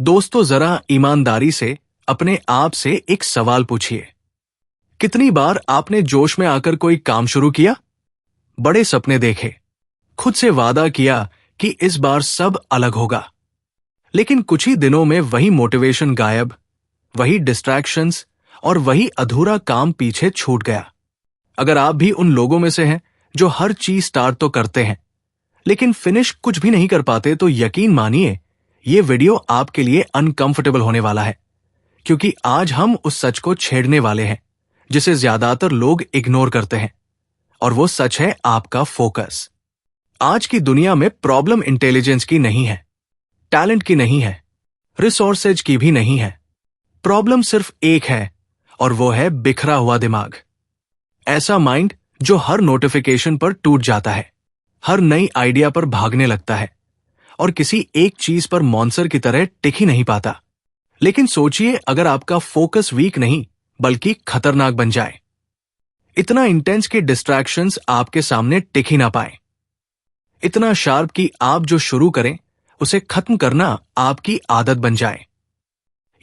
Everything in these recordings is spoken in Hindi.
दोस्तों, जरा ईमानदारी से अपने आप से एक सवाल पूछिए। कितनी बार आपने जोश में आकर कोई काम शुरू किया, बड़े सपने देखे, खुद से वादा किया कि इस बार सब अलग होगा, लेकिन कुछ ही दिनों में वही मोटिवेशन गायब, वही डिस्ट्रैक्शंस और वही अधूरा काम पीछे छूट गया। अगर आप भी उन लोगों में से हैं जो हर चीज स्टार्ट तो करते हैं लेकिन फिनिश कुछ भी नहीं कर पाते, तो यकीन मानिए ये वीडियो आपके लिए अनकंफर्टेबल होने वाला है, क्योंकि आज हम उस सच को छेड़ने वाले हैं जिसे ज्यादातर लोग इग्नोर करते हैं, और वो सच है आपका फोकस। आज की दुनिया में प्रॉब्लम इंटेलिजेंस की नहीं है, टैलेंट की नहीं है, रिसोर्सेज की भी नहीं है। प्रॉब्लम सिर्फ एक है, और वो है बिखरा हुआ दिमाग। ऐसा माइंड जो हर नोटिफिकेशन पर टूट जाता है, हर नई आइडिया पर भागने लगता है और किसी एक चीज पर मॉन्स्टर की तरह टिक ही नहीं पाता। लेकिन सोचिए, अगर आपका फोकस वीक नहीं बल्कि खतरनाक बन जाए, इतना इंटेंस कि डिस्ट्रैक्शंस आपके सामने टिक ही ना पाए, इतना शार्प कि आप जो शुरू करें उसे खत्म करना आपकी आदत बन जाए।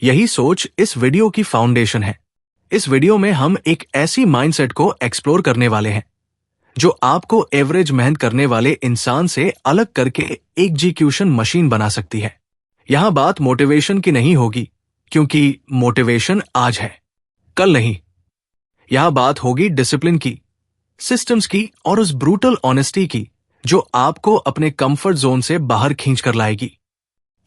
यही सोच इस वीडियो की फाउंडेशन है। इस वीडियो में हम एक ऐसी माइंडसेट को एक्सप्लोर करने वाले हैं जो आपको एवरेज मेहनत करने वाले इंसान से अलग करके एग्जीक्यूशन मशीन बना सकती है। यहां बात मोटिवेशन की नहीं होगी, क्योंकि मोटिवेशन आज है, कल नहीं। यहां बात होगी डिसिप्लिन की, सिस्टम्स की और उस ब्रूटल ऑनेस्टी की जो आपको अपने कंफर्ट जोन से बाहर खींच कर लाएगी।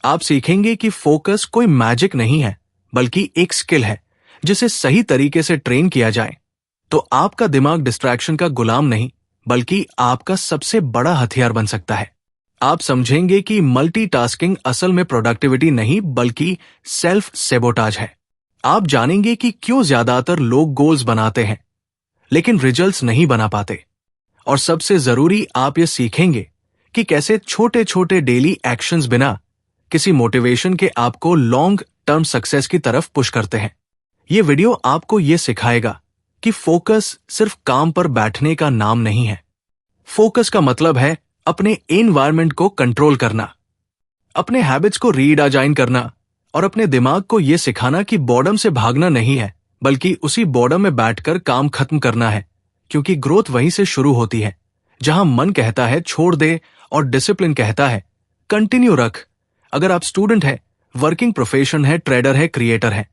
आप सीखेंगे कि फोकस कोई मैजिक नहीं है, बल्कि एक स्किल है जिसे सही तरीके से ट्रेन किया जाए तो आपका दिमाग डिस्ट्रैक्शन का गुलाम नहीं बल्कि आपका सबसे बड़ा हथियार बन सकता है। आप समझेंगे कि मल्टीटास्किंग असल में प्रोडक्टिविटी नहीं बल्कि सेल्फ सेबोटाज है। आप जानेंगे कि क्यों ज्यादातर लोग गोल्स बनाते हैं लेकिन रिजल्ट्स नहीं बना पाते, और सबसे जरूरी आप ये सीखेंगे कि कैसे छोटे छोटे डेली एक्शंस बिना किसी मोटिवेशन के आपको लॉन्ग टर्म सक्सेस की तरफ पुश करते हैं। ये वीडियो आपको ये सिखाएगा कि फोकस सिर्फ काम पर बैठने का नाम नहीं है। फोकस का मतलब है अपने एनवायरनमेंट को कंट्रोल करना, अपने हैबिट्स को रीडिजाइन करना और अपने दिमाग को यह सिखाना कि बॉर्डम से भागना नहीं है बल्कि उसी बॉर्डम में बैठकर काम खत्म करना है, क्योंकि ग्रोथ वहीं से शुरू होती है जहां मन कहता है छोड़ दे और डिसिप्लिन कहता है कंटिन्यू रख। अगर आप स्टूडेंट है, वर्किंग प्रोफेशन है, ट्रेडर है, क्रिएटर है,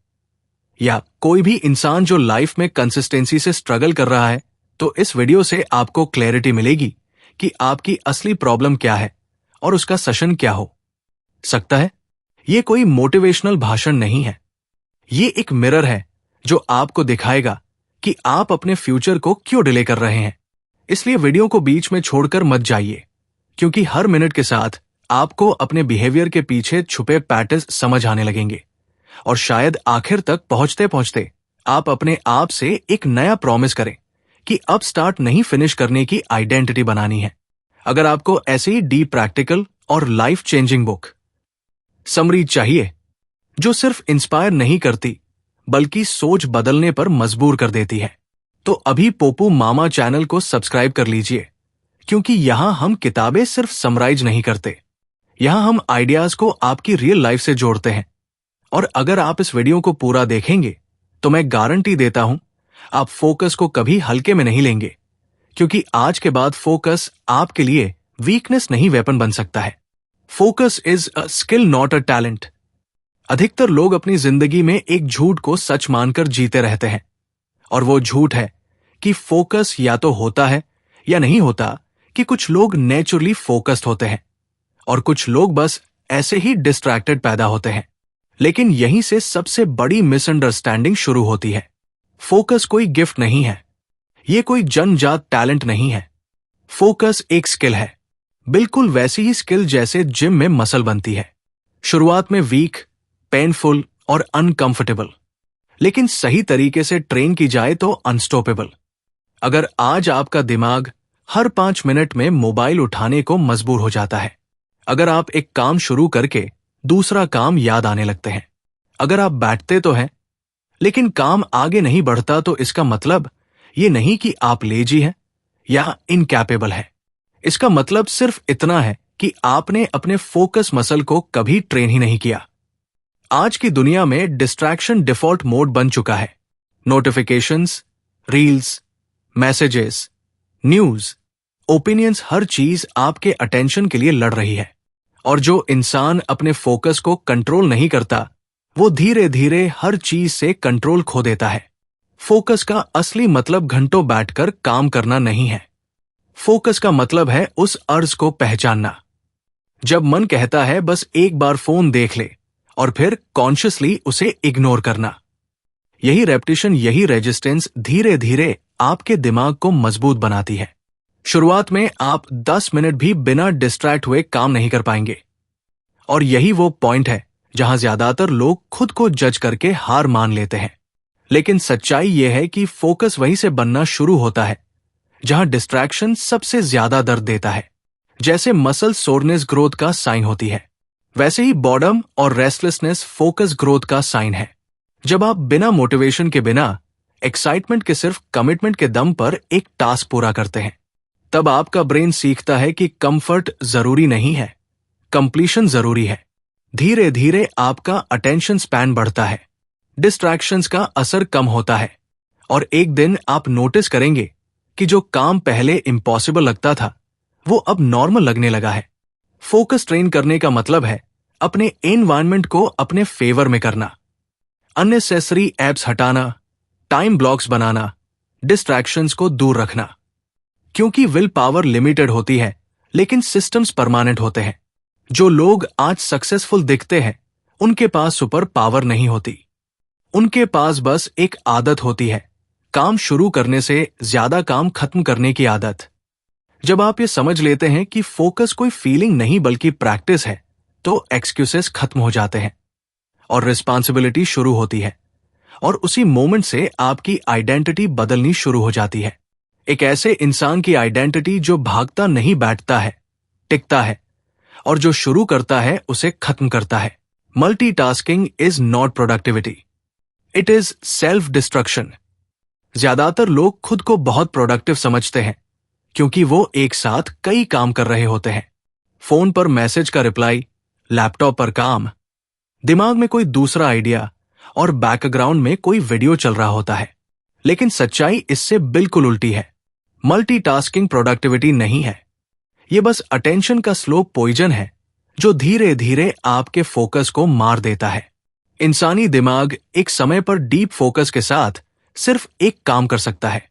या कोई भी इंसान जो लाइफ में कंसिस्टेंसी से स्ट्रगल कर रहा है, तो इस वीडियो से आपको क्लैरिटी मिलेगी कि आपकी असली प्रॉब्लम क्या है और उसका सशन क्या हो सकता है। ये कोई मोटिवेशनल भाषण नहीं है, ये एक मिरर है जो आपको दिखाएगा कि आप अपने फ्यूचर को क्यों डिले कर रहे हैं। इसलिए वीडियो को बीच में छोड़कर मत जाइए, क्योंकि हर मिनट के साथ आपको अपने बिहेवियर के पीछे छुपे पैटर्न्स समझ आने लगेंगे, और शायद आखिर तक पहुंचते पहुंचते आप अपने आप से एक नया प्रॉमिस करें कि अब स्टार्ट नहीं फिनिश करने की आइडेंटिटी बनानी है। अगर आपको ऐसी डीप प्रैक्टिकल और लाइफ चेंजिंग बुक समरी चाहिए जो सिर्फ इंस्पायर नहीं करती बल्कि सोच बदलने पर मजबूर कर देती है, तो अभी पोपू मामा चैनल को सब्सक्राइब कर लीजिए, क्योंकि यहां हम किताबें सिर्फ समराइज नहीं करते, यहां हम आइडियाज को आपकी रियल लाइफ से जोड़ते हैं। और अगर आप इस वीडियो को पूरा देखेंगे तो मैं गारंटी देता हूं आप फोकस को कभी हल्के में नहीं लेंगे, क्योंकि आज के बाद फोकस आपके लिए वीकनेस नहीं वेपन बन सकता है। Focus is a skill not a talent. अधिकतर लोग अपनी जिंदगी में एक झूठ को सच मानकर जीते रहते हैं, और वो झूठ है कि फोकस या तो होता है या नहीं होता, कि कुछ लोग नेचुरली फोकस्ड होते हैं और कुछ लोग बस ऐसे ही डिस्ट्रैक्टेड पैदा होते हैं। लेकिन यहीं से सबसे बड़ी मिसअंडरस्टैंडिंग शुरू होती है। फोकस कोई गिफ्ट नहीं है, ये कोई जन्मजात टैलेंट नहीं है। फोकस एक स्किल है, बिल्कुल वैसी ही स्किल जैसे जिम में मसल बनती है। शुरुआत में वीक, पेनफुल और अनकंफर्टेबल, लेकिन सही तरीके से ट्रेन की जाए तो अनस्टॉपेबल। अगर आज आपका दिमाग हर 5 मिनट में मोबाइल उठाने को मजबूर हो जाता है, अगर आप एक काम शुरू करके दूसरा काम याद आने लगते हैं, अगर आप बैठते तो हैं लेकिन काम आगे नहीं बढ़ता, तो इसका मतलब ये नहीं कि आप लेजी हैं या इनकैपेबल हैं। इसका मतलब सिर्फ इतना है कि आपने अपने फोकस मसल को कभी ट्रेन ही नहीं किया। आज की दुनिया में डिस्ट्रैक्शन डिफॉल्ट मोड बन चुका है। Notifications, reels, messages, news, opinions, हर चीज आपके अटेंशन के लिए लड़ रही है। और जो इंसान अपने फोकस को कंट्रोल नहीं करता, वो धीरे धीरे हर चीज से कंट्रोल खो देता है। फोकस का असली मतलब घंटों बैठकर काम करना नहीं है। फोकस का मतलब है उस अर्ज को पहचानना। जब मन कहता है बस एक बार फोन देख ले, और फिर कॉन्शियसली उसे इग्नोर करना। यही रेपिटेशन, यही रेजिस्टेंस धीरे धीरे आपके दिमाग को मजबूत बनाती है। शुरुआत में आप 10 मिनट भी बिना डिस्ट्रैक्ट हुए काम नहीं कर पाएंगे। और यही वो पॉइंट है जहां ज्यादातर लोग खुद को जज करके हार मान लेते हैं। लेकिन सच्चाई यह है कि फोकस वहीं से बनना शुरू होता है जहां डिस्ट्रैक्शन सबसे ज्यादा दर्द देता है। जैसे मसल सोरनेस ग्रोथ का साइन होती है, वैसे ही बॉर्डम और रेस्टलेसनेस फोकस ग्रोथ का साइन है। जब आप बिना मोटिवेशन के, बिना एक्साइटमेंट के, सिर्फ कमिटमेंट के दम पर एक टास्क पूरा करते हैं, तब आपका ब्रेन सीखता है कि कंफर्ट जरूरी नहीं है, कंप्लीशन जरूरी है। धीरे धीरे आपका अटेंशन स्पैन बढ़ता है, डिस्ट्रैक्शंस का असर कम होता है, और एक दिन आप नोटिस करेंगे कि जो काम पहले इम्पॉसिबल लगता था, वो अब नॉर्मल लगने लगा है। फोकस ट्रेन करने का मतलब है अपने एनवायरनमेंट को अपने फेवर में करना, अननेसेसरी एप्स हटाना, टाइम ब्लॉक्स बनाना, डिस्ट्रैक्शंस को दूर रखना। क्योंकि विल पावर लिमिटेड होती है, लेकिन सिस्टम्स परमानेंट होते हैं। जो लोग आज सक्सेसफुल दिखते हैं, उनके पास सुपर पावर नहीं होती। उनके पास बस एक आदत होती है, काम शुरू करने से ज्यादा काम खत्म करने की आदत। जब आप ये समझ लेते हैं कि फोकस कोई फीलिंग नहीं बल्कि प्रैक्टिस है, तो एक्सक्यूजेस खत्म हो जाते हैं और रिस्पॉन्सिबिलिटी शुरू होती है। और उसी मोमेंट से आपकी आइडेंटिटी बदलनी शुरू हो जाती है। एक ऐसे इंसान की आइडेंटिटी जो भागता नहीं बैठता है, टिकता है, और जो शुरू करता है उसे खत्म करता है। Multitasking is not productivity, it is self destruction. ज्यादातर लोग खुद को बहुत प्रोडक्टिव समझते हैं क्योंकि वो एक साथ कई काम कर रहे होते हैं। फोन पर मैसेज का रिप्लाई, लैपटॉप पर काम, दिमाग में कोई दूसरा आइडिया, और बैकग्राउंड में कोई वीडियो चल रहा होता है। लेकिन सच्चाई इससे बिल्कुल उल्टी है। मल्टीटास्किंग प्रोडक्टिविटी नहीं है, ये बस अटेंशन का स्लो पॉइजन है जो धीरे धीरे आपके फोकस को मार देता है। इंसानी दिमाग एक समय पर डीप फोकस के साथ सिर्फ एक काम कर सकता है,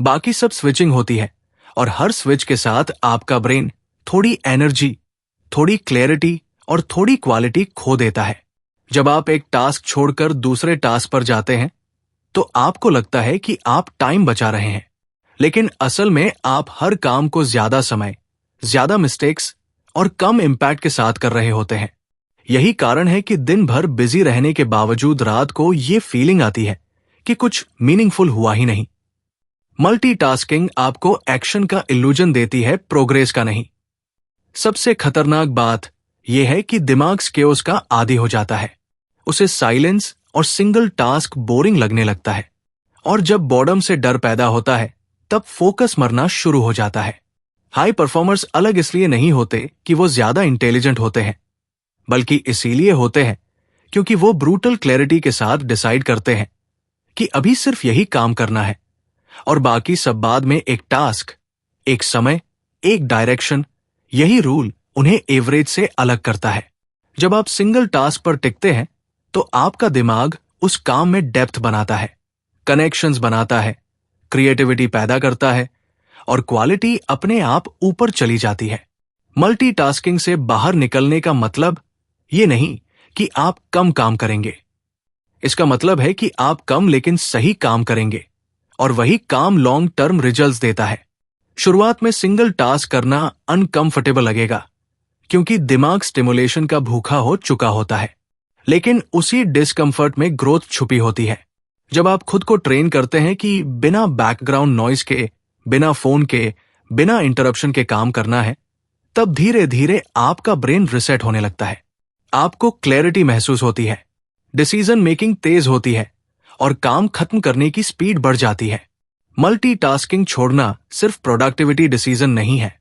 बाकी सब स्विचिंग होती है, और हर स्विच के साथ आपका ब्रेन थोड़ी एनर्जी, थोड़ी क्लैरिटी और थोड़ी क्वालिटी खो देता है। जब आप एक टास्क छोड़कर दूसरे टास्क पर जाते हैं, तो आपको लगता है कि आप टाइम बचा रहे हैं, लेकिन असल में आप हर काम को ज्यादा समय, ज्यादा मिस्टेक्स और कम इम्पैक्ट के साथ कर रहे होते हैं। यही कारण है कि दिन भर बिजी रहने के बावजूद रात को ये फीलिंग आती है कि कुछ मीनिंगफुल हुआ ही नहीं। मल्टीटास्किंग आपको एक्शन का इल्यूजन देती है, प्रोग्रेस का नहीं। सबसे खतरनाक बात यह है कि दिमाग केओस का आदी हो जाता है। उसे साइलेंस और सिंगल टास्क बोरिंग लगने लगता है, और जब बॉर्डम से डर पैदा होता है, तब फोकस मरना शुरू हो जाता है। हाई परफॉर्मर्स अलग इसलिए नहीं होते कि वो ज्यादा इंटेलिजेंट होते हैं, बल्कि इसीलिए होते हैं क्योंकि वो ब्रूटल क्लैरिटी के साथ डिसाइड करते हैं कि अभी सिर्फ यही काम करना है, और बाकी सब बाद में। एक टास्क, एक समय, एक डायरेक्शन, यही रूल उन्हें एवरेज से अलग करता है। जब आप सिंगल टास्क पर टिकते हैं, तो आपका दिमाग उस काम में डेप्थ बनाता है, कनेक्शंस बनाता है, क्रिएटिविटी पैदा करता है, और क्वालिटी अपने आप ऊपर चली जाती है। मल्टीटास्किंग से बाहर निकलने का मतलब ये नहीं कि आप कम काम करेंगे। इसका मतलब है कि आप कम लेकिन सही काम करेंगे, और वही काम लॉन्ग टर्म रिजल्ट्स देता है। शुरुआत में सिंगल टास्क करना अनकंफर्टेबल लगेगा क्योंकि दिमाग स्टिमुलेशन का भूखा हो चुका होता है, लेकिन उसी डिस्कंफर्ट में ग्रोथ छुपी होती है। जब आप खुद को ट्रेन करते हैं कि बिना बैकग्राउंड नॉइज के, बिना फोन के, बिना इंटरप्शन के काम करना है, तब धीरे धीरे आपका ब्रेन रिसेट होने लगता है। आपको क्लैरिटी महसूस होती है, डिसीजन मेकिंग तेज होती है, और काम खत्म करने की स्पीड बढ़ जाती है। मल्टीटास्किंग छोड़ना सिर्फ प्रोडक्टिविटी डिसीजन नहीं है,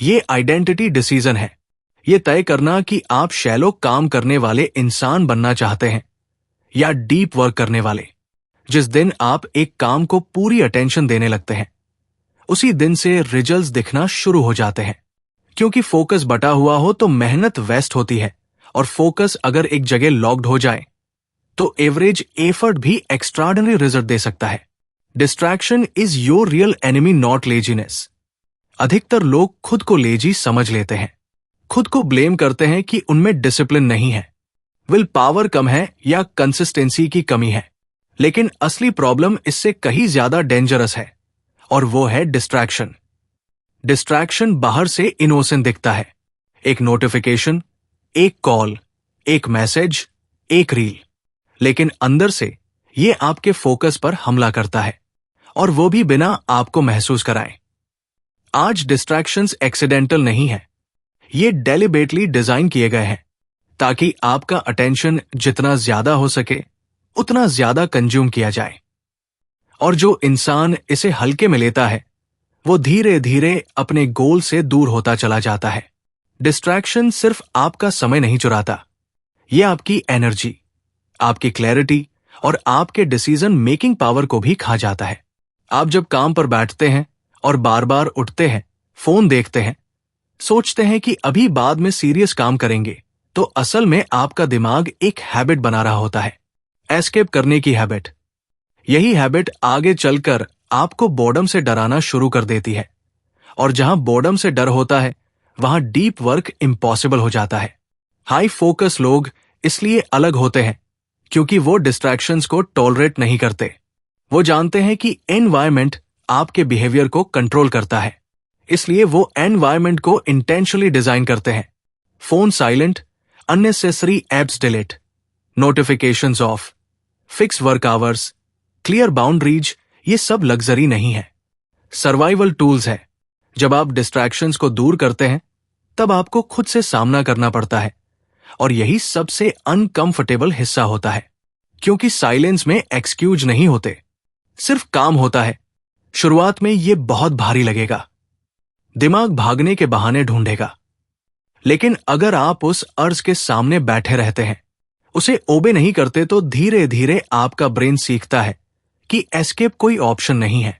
ये आइडेंटिटी डिसीजन है। ये तय करना कि आप शैलो काम करने वाले इंसान बनना चाहते हैं या डीप वर्क करने वाले। जिस दिन आप एक काम को पूरी अटेंशन देने लगते हैं, उसी दिन से रिजल्ट्स दिखना शुरू हो जाते हैं। क्योंकि फोकस बटा हुआ हो तो मेहनत वेस्ट होती है, और फोकस अगर एक जगह लॉक्ड हो जाए तो एवरेज एफर्ट भी एक्स्ट्राऑर्डिनरी रिजल्ट दे सकता है। Distraction is your real enemy, not laziness. अधिकतर लोग खुद को लेजी समझ लेते हैं, खुद को ब्लेम करते हैं कि उनमें डिसिप्लिन नहीं है, विल पावर कम है या कंसिस्टेंसी की कमी है। लेकिन असली प्रॉब्लम इससे कहीं ज्यादा डेंजरस है, और वो है डिस्ट्रैक्शन। डिस्ट्रैक्शन बाहर से इनोसेंट दिखता है, एक नोटिफिकेशन, एक कॉल, एक मैसेज, एक रील, लेकिन अंदर से ये आपके फोकस पर हमला करता है, और वो भी बिना आपको महसूस कराए। आज डिस्ट्रैक्शंस एक्सीडेंटल नहीं है, ये डेलिबरेटली डिजाइन किए गए हैं ताकि आपका अटेंशन जितना ज्यादा हो सके उतना ज्यादा कंज्यूम किया जाए। और जो इंसान इसे हल्के में लेता है वो धीरे धीरे अपने गोल से दूर होता चला जाता है। डिस्ट्रैक्शन सिर्फ आपका समय नहीं चुराता, ये आपकी एनर्जी, आपकी क्लैरिटी और आपके डिसीजन मेकिंग पावर को भी खा जाता है। आप जब काम पर बैठते हैं और बार बार उठते हैं, फोन देखते हैं, सोचते हैं कि अभी बाद में सीरियस काम करेंगे, तो असल में आपका दिमाग एक हैबिट बना रहा होता है, एस्केप करने की हैबिट। यही हैबिट आगे चलकर आपको बोर्डम से डराना शुरू कर देती है, और जहां बोर्डम से डर होता है वहां डीप वर्क इम्पॉसिबल हो जाता है। हाई फोकस लोग इसलिए अलग होते हैं क्योंकि वो डिस्ट्रैक्शंस को टॉलरेट नहीं करते। वो जानते हैं कि एनवायरनमेंट आपके बिहेवियर को कंट्रोल करता है, इसलिए वो एनवायरनमेंट को इंटेंशनली डिजाइन करते हैं। Phone silent, unnecessary apps delete, notifications of, fix work hours, clear boundaries, ये सब लग्जरी नहीं है, सर्वाइवल टूल्स है। जब आप डिस्ट्रैक्शंस को दूर करते हैं तब आपको खुद से सामना करना पड़ता है, और यही सबसे अनकंफर्टेबल हिस्सा होता है, क्योंकि साइलेंस में एक्सक्यूज नहीं होते, सिर्फ काम होता है। शुरुआत में ये बहुत भारी लगेगा, दिमाग भागने के बहाने ढूंढेगा, लेकिन अगर आप उस अर्ज के सामने बैठे रहते हैं, उसे ओबे नहीं करते, तो धीरे धीरे आपका ब्रेन सीखता है कि एस्केप कोई ऑप्शन नहीं है।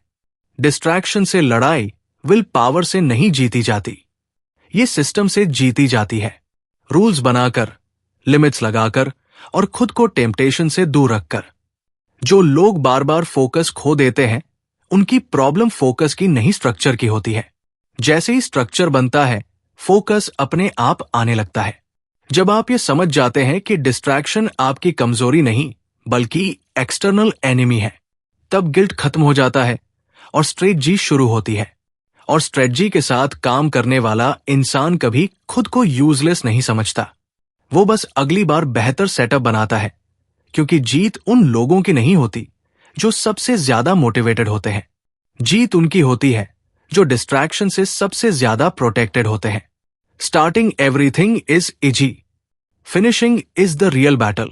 डिस्ट्रैक्शन से लड़ाई विल पावर से नहीं जीती जाती, ये सिस्टम से जीती जाती है। रूल्स बनाकर, लिमिट्स लगाकर और खुद को टेम्पटेशन से दूर रखकर। जो लोग बार बार फोकस खो देते हैं उनकी प्रॉब्लम फोकस की नहीं, स्ट्रक्चर की होती है। जैसे ही स्ट्रक्चर बनता है फोकस अपने आप आने लगता है। जब आप ये समझ जाते हैं कि डिस्ट्रैक्शन आपकी कमजोरी नहीं बल्कि एक्सटर्नल एनिमी है, तब गिल्ट खत्म हो जाता है और स्ट्रेटजी शुरू होती है। और स्ट्रेटजी के साथ काम करने वाला इंसान कभी खुद को यूजलेस नहीं समझता, वो बस अगली बार बेहतर सेटअप बनाता है, क्योंकि जीत उन लोगों की नहीं होती जो सबसे ज्यादा मोटिवेटेड होते हैं, जीत उनकी होती है जो डिस्ट्रैक्शन से सबसे ज्यादा प्रोटेक्टेड होते हैं। Starting everything is easy, finishing is the real battle.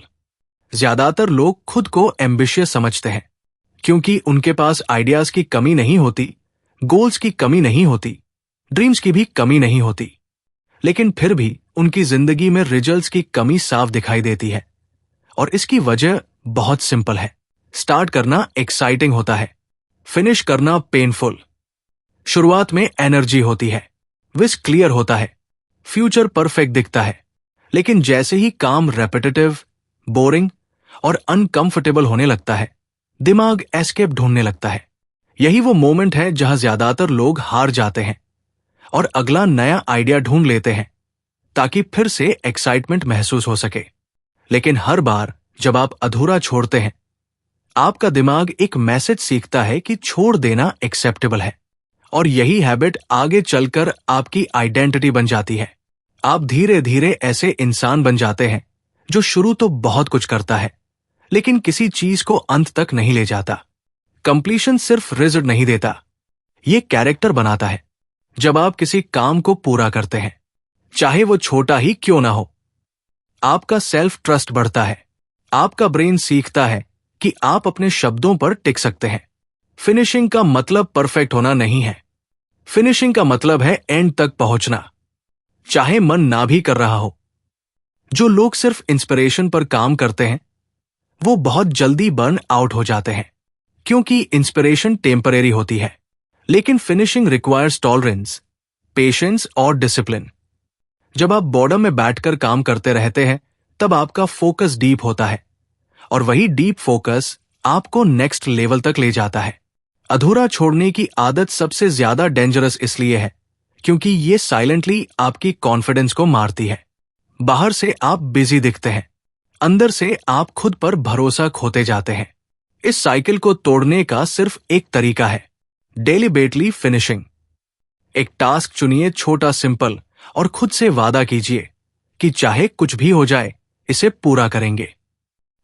ज्यादातर लोग खुद को एम्बिशियस समझते हैं क्योंकि उनके पास आइडियाज की कमी नहीं होती, गोल्स की कमी नहीं होती, ड्रीम्स की भी कमी नहीं होती, लेकिन फिर भी उनकी जिंदगी में रिजल्ट्स की कमी साफ दिखाई देती है। और इसकी वजह बहुत सिंपल है, स्टार्ट करना एक्साइटिंग होता है, फिनिश करना पेनफुल। शुरुआत में एनर्जी होती है, विश क्लियर होता है, फ्यूचर परफेक्ट दिखता है, लेकिन जैसे ही काम रेपिटेटिव, बोरिंग और अनकंफर्टेबल होने लगता है, दिमाग एस्केप ढूंढने लगता है। यही वो मोमेंट है जहां ज्यादातर लोग हार जाते हैं और अगला नया आइडिया ढूंढ लेते हैं ताकि फिर से एक्साइटमेंट महसूस हो सके। लेकिन हर बार जब आप अधूरा छोड़ते हैं, आपका दिमाग एक मैसेज सीखता है कि छोड़ देना एक्सेप्टेबल है, और यही हैबिट आगे चलकर आपकी आइडेंटिटी बन जाती है। आप धीरे धीरे ऐसे इंसान बन जाते हैं जो शुरू तो बहुत कुछ करता है लेकिन किसी चीज को अंत तक नहीं ले जाता। कंप्लीशन सिर्फ रिजल्ट नहीं देता, ये कैरेक्टर बनाता है। जब आप किसी काम को पूरा करते हैं, चाहे वो छोटा ही क्यों ना हो, आपका सेल्फ ट्रस्ट बढ़ता है, आपका ब्रेन सीखता है कि आप अपने शब्दों पर टिक सकते हैं। फिनिशिंग का मतलब परफेक्ट होना नहीं है, फिनिशिंग का मतलब है एंड तक पहुंचना। चाहे मन ना भी कर रहा हो। जो लोग सिर्फ इंस्पिरेशन पर काम करते हैं वो बहुत जल्दी बर्न आउट हो जाते हैं, क्योंकि इंस्पिरेशन टेम्परेरी होती है, लेकिन फिनिशिंग रिक्वायर्स टॉलरेंस, पेशेंस और डिसिप्लिन। जब आप बॉर्डम में बैठकर काम करते रहते हैं तब आपका फोकस डीप होता है, और वही डीप फोकस आपको नेक्स्ट लेवल तक ले जाता है। अधूरा छोड़ने की आदत सबसे ज्यादा डेंजरस इसलिए है क्योंकि ये साइलेंटली आपकी कॉन्फिडेंस को मारती है। बाहर से आप बिजी दिखते हैं, अंदर से आप खुद पर भरोसा खोते जाते हैं। इस साइकिल को तोड़ने का सिर्फ एक तरीका है, डेलिबरेटली फिनिशिंग। एक टास्क चुनिए, छोटा, सिंपल, और खुद से वादा कीजिए कि चाहे कुछ भी हो जाए इसे पूरा करेंगे।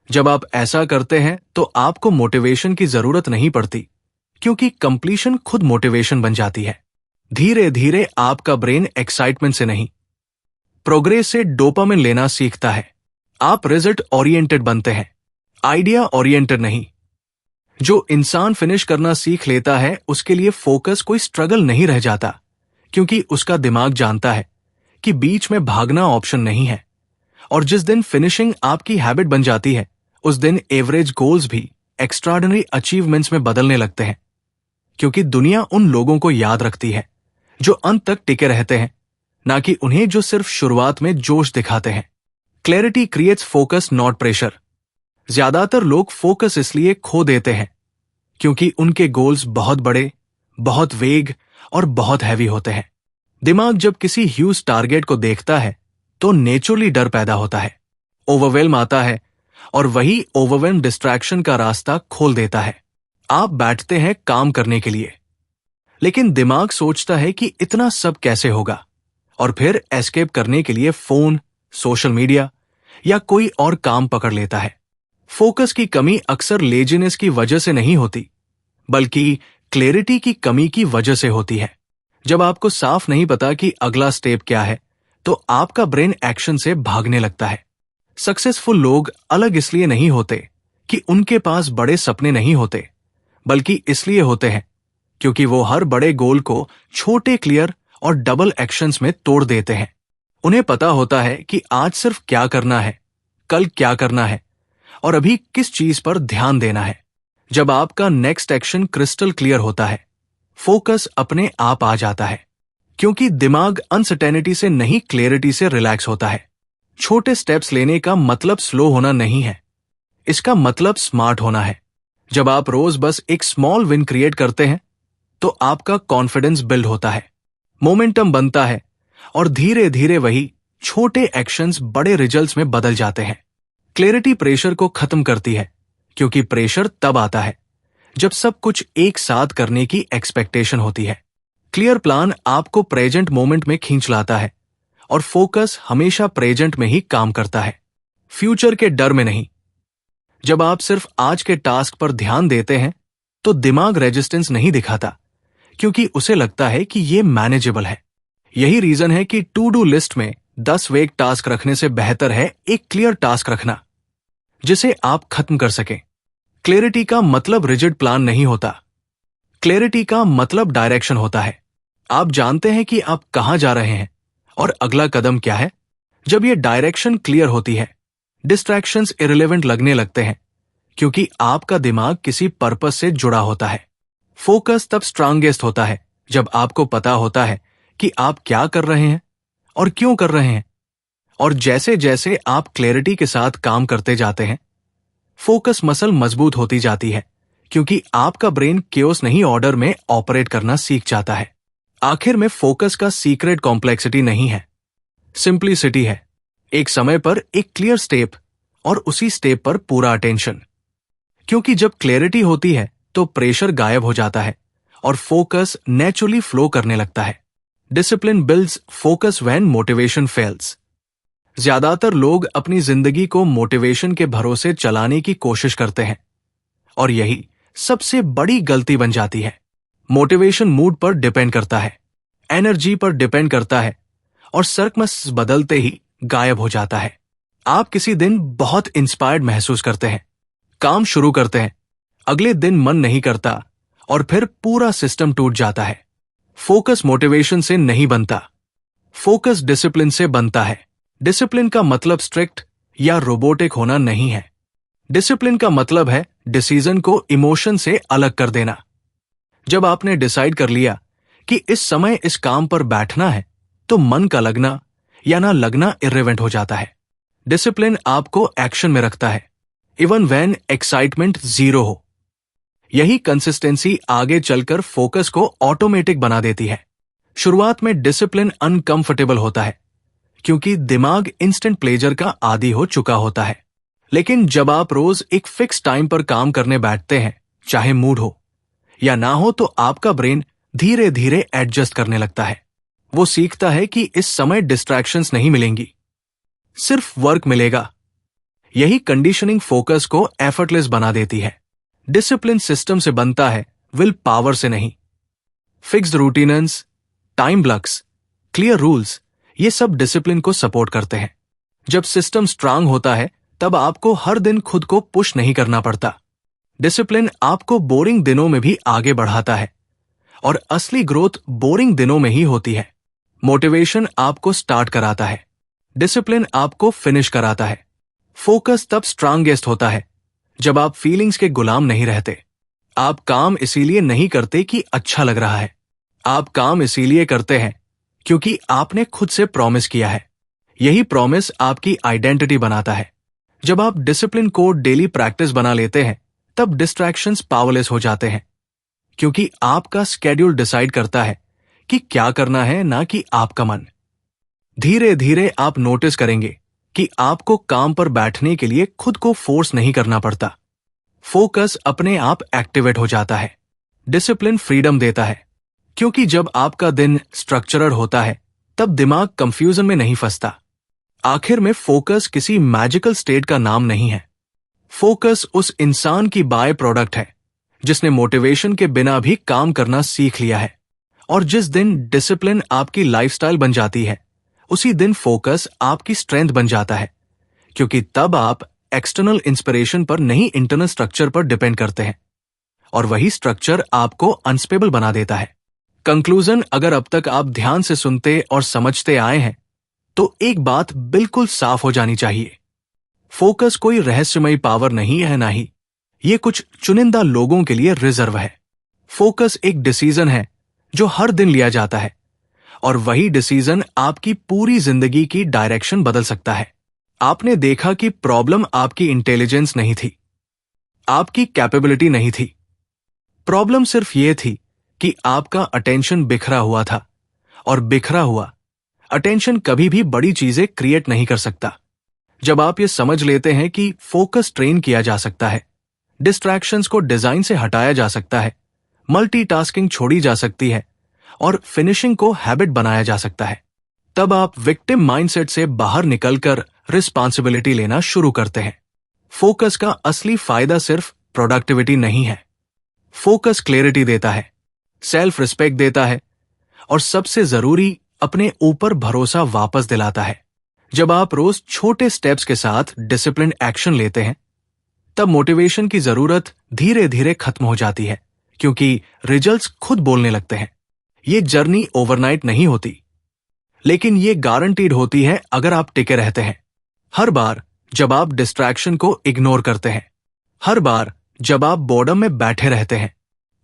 जब आप ऐसा करते हैं तो आपको मोटिवेशन की जरूरत नहीं पड़ती, क्योंकि कंप्लीशन खुद मोटिवेशन बन जाती है। धीरे धीरे आपका ब्रेन एक्साइटमेंट से नहीं, प्रोग्रेस से डोपामिन लेना सीखता है। आप रिजल्ट ओरिएंटेड बनते हैं, आइडिया ओरिएंटेड नहीं। जो इंसान फिनिश करना सीख लेता है उसके लिए फोकस कोई स्ट्रगल नहीं रह जाता, क्योंकि उसका दिमाग जानता है कि बीच में भागना ऑप्शन नहीं है। और जिस दिन फिनिशिंग आपकी हैबिट बन जाती है उस दिन एवरेज गोल्स भी एक्स्ट्राऑर्डिनरी अचीवमेंट्स में बदलने लगते हैं, क्योंकि दुनिया उन लोगों को याद रखती है जो अंत तक टिके रहते हैं, ना कि उन्हें जो सिर्फ शुरुआत में जोश दिखाते हैं। Clarity creates focus, not pressure. ज्यादातर लोग फोकस इसलिए खो देते हैं क्योंकि उनके गोल्स बहुत बड़े, बहुत वेग और बहुत हैवी होते हैं। दिमाग जब किसी ह्यूज टारगेट को देखता है तो नेचुरली डर पैदा होता है, ओवरवेल्म आता है, और वही ओवरवेल्म डिस्ट्रैक्शन का रास्ता खोल देता है। आप बैठते हैं काम करने के लिए, लेकिन दिमाग सोचता है कि इतना सब कैसे होगा, और फिर एस्केप करने के लिए फोन, सोशल मीडिया या कोई और काम पकड़ लेता है। फोकस की कमी अक्सर लेजीनेस की वजह से नहीं होती, बल्कि क्लैरिटी की कमी की वजह से होती है। जब आपको साफ नहीं पता कि अगला स्टेप क्या है तो आपका ब्रेन एक्शन से भागने लगता है। सक्सेसफुल लोग अलग इसलिए नहीं होते कि उनके पास बड़े सपने नहीं होते, बल्कि इसलिए होते हैं क्योंकि वो हर बड़े गोल को छोटे, क्लियर और डबल एक्शंस में तोड़ देते हैं। उन्हें पता होता है कि आज सिर्फ क्या करना है, कल क्या करना है, और अभी किस चीज पर ध्यान देना है। जब आपका नेक्स्ट एक्शन क्रिस्टल क्लियर होता है, फोकस अपने आप आ जाता है, क्योंकि दिमाग अनसर्टेनिटी से नहीं, क्लैरिटी से रिलैक्स होता है। छोटे स्टेप्स लेने का मतलब स्लो होना नहीं है, इसका मतलब स्मार्ट होना है। जब आप रोज बस एक स्मॉल विन क्रिएट करते हैं तो आपका कॉन्फिडेंस बिल्ड होता है, मोमेंटम बनता है, और धीरे धीरे वही छोटे एक्शंस बड़े रिजल्ट्स में बदल जाते हैं। क्लैरिटी प्रेशर को खत्म करती है, क्योंकि प्रेशर तब आता है जब सब कुछ एक साथ करने की एक्सपेक्टेशन होती है। क्लियर प्लान आपको प्रेजेंट मोमेंट में खींच लाता है, और फोकस हमेशा प्रेजेंट में ही काम करता है, फ्यूचर के डर में नहीं। जब आप सिर्फ आज के टास्क पर ध्यान देते हैं तो दिमाग रेजिस्टेंस नहीं दिखाता, क्योंकि उसे लगता है कि ये मैनेजेबल है। यही रीजन है कि टू डू लिस्ट में 10 वेग टास्क रखने से बेहतर है एक क्लियर टास्क रखना जिसे आप खत्म कर सकें। क्लैरिटी का मतलब रिजिड प्लान नहीं होता, क्लैरिटी का मतलब डायरेक्शन होता है। आप जानते हैं कि आप कहां जा रहे हैं और अगला कदम क्या है। जब यह डायरेक्शन क्लियर होती है, डिस्ट्रैक्शंस इररिलेवेंट लगने लगते हैं, क्योंकि आपका दिमाग किसी पर्पस से जुड़ा होता है। फोकस तब स्ट्रांगेस्ट होता है जब आपको पता होता है कि आप क्या कर रहे हैं और क्यों कर रहे हैं। और जैसे जैसे आप क्लैरिटी के साथ काम करते जाते हैं, फोकस मसल मजबूत होती जाती है, क्योंकि आपका ब्रेन केओस नहीं, ऑर्डर में ऑपरेट करना सीख जाता है। आखिर में फोकस का सीक्रेट कॉम्प्लेक्सिटी नहीं है, सिंप्लिसिटी है। एक समय पर एक क्लियर स्टेप और उसी स्टेप पर पूरा अटेंशन। क्योंकि जब क्लैरिटी होती है तो प्रेशर गायब हो जाता है और फोकस नेचुरली फ्लो करने लगता है। Discipline builds focus when motivation fails. ज्यादातर लोग अपनी जिंदगी को मोटिवेशन के भरोसे चलाने की कोशिश करते हैं, और यही सबसे बड़ी गलती बन जाती है। मोटिवेशन मूड पर डिपेंड करता है, एनर्जी पर डिपेंड करता है, और सर्कमस्टेंसेस बदलते ही गायब हो जाता है। आप किसी दिन बहुत इंस्पायर्ड महसूस करते हैं, काम शुरू करते हैं, अगले दिन मन नहीं करता, और फिर पूरा सिस्टम टूट जाता है। फोकस मोटिवेशन से नहीं बनता, फोकस डिसिप्लिन से बनता है। डिसिप्लिन का मतलब स्ट्रिक्ट या रोबोटिक होना नहीं है। डिसिप्लिन का मतलब है डिसीजन को इमोशन से अलग कर देना। जब आपने डिसाइड कर लिया कि इस समय इस काम पर बैठना है, तो मन का लगना या ना लगना इर्रेलेवेंट हो जाता है। डिसिप्लिन आपको एक्शन में रखता है, इवन व्हेन एक्साइटमेंट जीरो हो। यही कंसिस्टेंसी आगे चलकर फोकस को ऑटोमेटिक बना देती है। शुरुआत में डिसिप्लिन अनकंफर्टेबल होता है, क्योंकि दिमाग इंस्टेंट प्लेजर का आदी हो चुका होता है। लेकिन जब आप रोज एक फिक्स टाइम पर काम करने बैठते हैं, चाहे मूड हो या ना हो, तो आपका ब्रेन धीरे धीरे एडजस्ट करने लगता है। वो सीखता है कि इस समय डिस्ट्रैक्शंस नहीं मिलेंगी, सिर्फ वर्क मिलेगा। यही कंडीशनिंग फोकस को एफर्टलेस बना देती है। डिसिप्लिन सिस्टम से बनता है, विल पावर से नहीं। Fixed routines, time blocks, clear rules, ये सब डिसिप्लिन को सपोर्ट करते हैं। जब सिस्टम स्ट्रांग होता है, तब आपको हर दिन खुद को पुश नहीं करना पड़ता। डिसिप्लिन आपको बोरिंग दिनों में भी आगे बढ़ाता है, और असली ग्रोथ बोरिंग दिनों में ही होती है। मोटिवेशन आपको स्टार्ट कराता है, डिसिप्लिन आपको फिनिश कराता है। फोकस तब स्ट्रांगेस्ट होता है जब आप फीलिंग्स के गुलाम नहीं रहते। आप काम इसीलिए नहीं करते कि अच्छा लग रहा है, आप काम इसीलिए करते हैं क्योंकि आपने खुद से प्रॉमिस किया है। यही प्रॉमिस आपकी आइडेंटिटी बनाता है। जब आप डिसिप्लिन को डेली प्रैक्टिस बना लेते हैं, तब डिस्ट्रैक्शंस पावरलेस हो जाते हैं, क्योंकि आपका स्केड्यूल डिसाइड करता है कि क्या करना है, ना कि आपका मन। धीरे धीरे आप नोटिस करेंगे कि आपको काम पर बैठने के लिए खुद को फोर्स नहीं करना पड़ता। फोकस अपने आप एक्टिवेट हो जाता है। डिसिप्लिन फ्रीडम देता है, क्योंकि जब आपका दिन स्ट्रक्चरड होता है, तब दिमाग कंफ्यूजन में नहीं फंसता। आखिर में फोकस किसी मैजिकल स्टेट का नाम नहीं है। फोकस उस इंसान की बाय प्रोडक्ट है जिसने मोटिवेशन के बिना भी काम करना सीख लिया है। और जिस दिन डिसिप्लिन आपकी लाइफस्टाइल बन जाती है, उसी दिन फोकस आपकी स्ट्रेंथ बन जाता है, क्योंकि तब आप एक्सटर्नल इंस्पिरेशन पर नहीं, इंटरनल स्ट्रक्चर पर डिपेंड करते हैं, और वही स्ट्रक्चर आपको अनस्टेबल बना देता है। कंक्लूजन, अगर अब तक आप ध्यान से सुनते और समझते आए हैं, तो एक बात बिल्कुल साफ हो जानी चाहिए। फोकस कोई रहस्यमयी पावर नहीं है, ना ही ये कुछ चुनिंदा लोगों के लिए रिजर्व है। फोकस एक डिसीजन है जो हर दिन लिया जाता है, और वही डिसीजन आपकी पूरी जिंदगी की डायरेक्शन बदल सकता है। आपने देखा कि प्रॉब्लम आपकी इंटेलिजेंस नहीं थी, आपकी कैपेबिलिटी नहीं थी। प्रॉब्लम सिर्फ ये थी कि आपका अटेंशन बिखरा हुआ था, और बिखरा हुआ अटेंशन कभी भी बड़ी चीजें क्रिएट नहीं कर सकता। जब आप ये समझ लेते हैं कि फोकस ट्रेन किया जा सकता है, डिस्ट्रैक्शंस को डिजाइन से हटाया जा सकता है, मल्टीटास्किंग छोड़ी जा सकती है, और फिनिशिंग को हैबिट बनाया जा सकता है, तब आप विक्टिम माइंडसेट से बाहर निकलकर रिस्पॉन्सिबिलिटी लेना शुरू करते हैं। फोकस का असली फायदा सिर्फ प्रोडक्टिविटी नहीं है। फोकस क्लैरिटी देता है, सेल्फ रिस्पेक्ट देता है, और सबसे जरूरी, अपने ऊपर भरोसा वापस दिलाता है। जब आप रोज छोटे स्टेप्स के साथ डिसिप्लिन एक्शन लेते हैं, तब मोटिवेशन की जरूरत धीरे धीरे खत्म हो जाती है, क्योंकि रिजल्ट्स खुद बोलने लगते हैं। ये जर्नी ओवरनाइट नहीं होती, लेकिन ये गारंटीड होती है अगर आप टिके रहते हैं। हर बार जब आप डिस्ट्रैक्शन को इग्नोर करते हैं, हर बार जब आप बोर्डम में बैठे रहते हैं,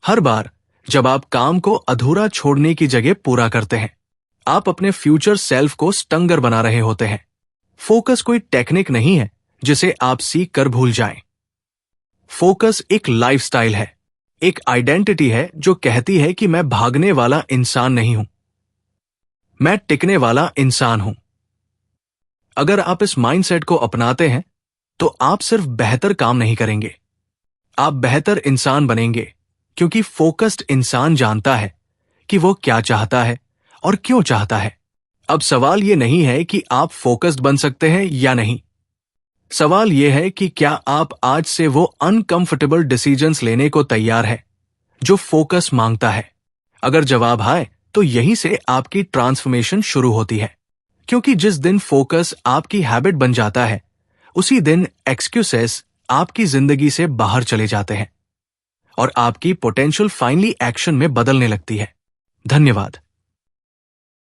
हर बार जब आप काम को अधूरा छोड़ने की जगह पूरा करते हैं, आप अपने फ्यूचर सेल्फ को स्ट्रॉन्गर बना रहे होते हैं। फोकस कोई टेक्निक नहीं है जिसे आप सीख कर भूल जाएं। फोकस एक लाइफस्टाइल है, एक आइडेंटिटी है जो कहती है कि मैं भागने वाला इंसान नहीं हूं, मैं टिकने वाला इंसान हूं। अगर आप इस माइंडसेट को अपनाते हैं, तो आप सिर्फ बेहतर काम नहीं करेंगे, आप बेहतर इंसान बनेंगे, क्योंकि फोकस्ड इंसान जानता है कि वो क्या चाहता है और क्यों चाहता है। अब सवाल ये नहीं है कि आप फोकस्ड बन सकते हैं या नहीं। सवाल यह है कि क्या आप आज से वो अनकंफर्टेबल डिसीजंस लेने को तैयार है जो फोकस मांगता है। अगर जवाब आए, तो यहीं से आपकी ट्रांसफॉर्मेशन शुरू होती है, क्योंकि जिस दिन फोकस आपकी हैबिट बन जाता है, उसी दिन एक्सक्यूजेस आपकी जिंदगी से बाहर चले जाते हैं, और आपकी पोटेंशियल फाइनली एक्शन में बदलने लगती है। धन्यवाद।